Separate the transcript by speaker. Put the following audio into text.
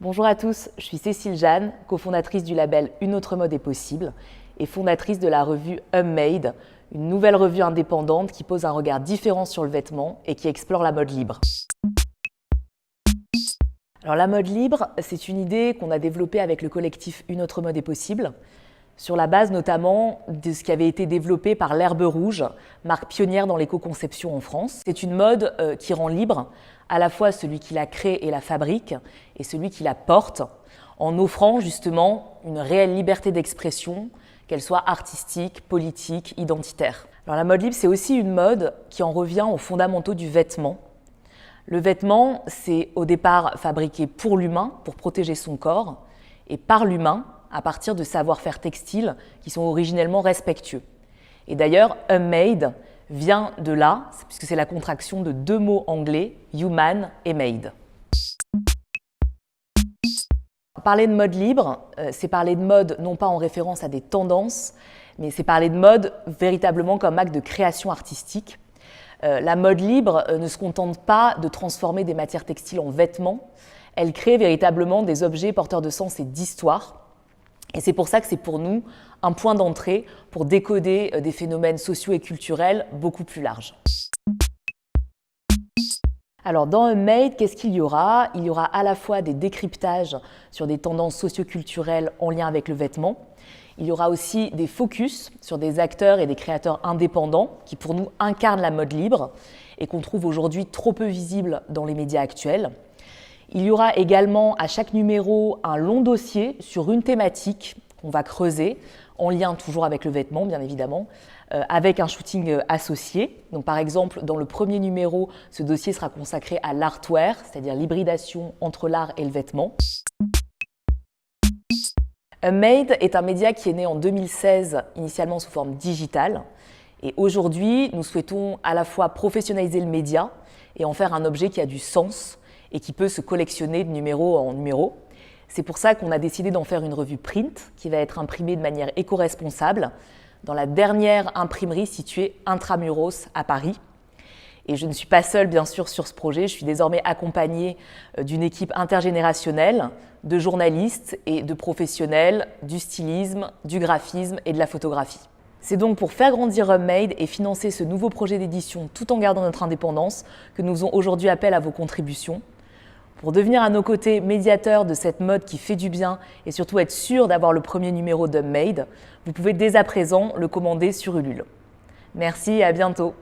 Speaker 1: Bonjour à tous, je suis Cécile Jeanne, cofondatrice du label Une autre mode est possible et fondatrice de la revue Unmade, une nouvelle revue indépendante qui pose un regard différent sur le vêtement et qui explore la mode libre. Alors la mode libre, c'est une idée qu'on a développée avec le collectif Une autre mode est possible, sur la base notamment de ce qui avait été développé par l'Herbe Rouge, marque pionnière dans l'éco-conception en France. C'est une mode qui rend libre à la fois celui qui la crée et la fabrique et celui qui la porte, en offrant justement une réelle liberté d'expression, qu'elle soit artistique, politique, identitaire. Alors la mode libre, c'est aussi une mode qui en revient aux fondamentaux du vêtement. Le vêtement, c'est au départ fabriqué pour l'humain, pour protéger son corps, et par l'humain, à partir de savoir-faire textiles qui sont originellement respectueux. Et d'ailleurs, Unmade vient de là, puisque c'est la contraction de deux mots anglais, human et made. Parler de mode libre, c'est parler de mode non pas en référence à des tendances, mais c'est parler de mode véritablement comme acte de création artistique. La mode libre ne se contente pas de transformer des matières textiles en vêtements, elle crée véritablement des objets porteurs de sens et d'histoire. Et c'est pour ça que c'est pour nous un point d'entrée pour décoder des phénomènes sociaux et culturels beaucoup plus larges. Alors dans Unmade, qu'est-ce qu'il y aura ? Il y aura à la fois des décryptages sur des tendances socio-culturelles en lien avec le vêtement. Il y aura aussi des focus sur des acteurs et des créateurs indépendants qui pour nous incarnent la mode libre et qu'on trouve aujourd'hui trop peu visible dans les médias actuels. Il y aura également à chaque numéro un long dossier sur une thématique qu'on va creuser, en lien toujours avec le vêtement bien évidemment, avec un shooting associé. Donc par exemple, dans le premier numéro, ce dossier sera consacré à l'artwear, c'est-à-dire l'hybridation entre l'art et le vêtement. Unmade est un média qui est né en 2016, initialement sous forme digitale. Et aujourd'hui, nous souhaitons à la fois professionnaliser le média et en faire un objet qui a du sens et qui peut se collectionner de numéro en numéro. C'est pour ça qu'on a décidé d'en faire une revue print qui va être imprimée de manière éco-responsable dans la dernière imprimerie située intramuros à Paris. Et je ne suis pas seule bien sûr sur ce projet, je suis désormais accompagnée d'une équipe intergénérationnelle de journalistes et de professionnels du stylisme, du graphisme et de la photographie. C'est donc pour faire grandir Unmade et financer ce nouveau projet d'édition tout en gardant notre indépendance que nous faisons aujourd'hui appel à vos contributions. Pour devenir à nos côtés médiateurs de cette mode qui fait du bien et surtout être sûr d'avoir le premier numéro d'Unmade, vous pouvez dès à présent le commander sur Ulule. Merci et à bientôt.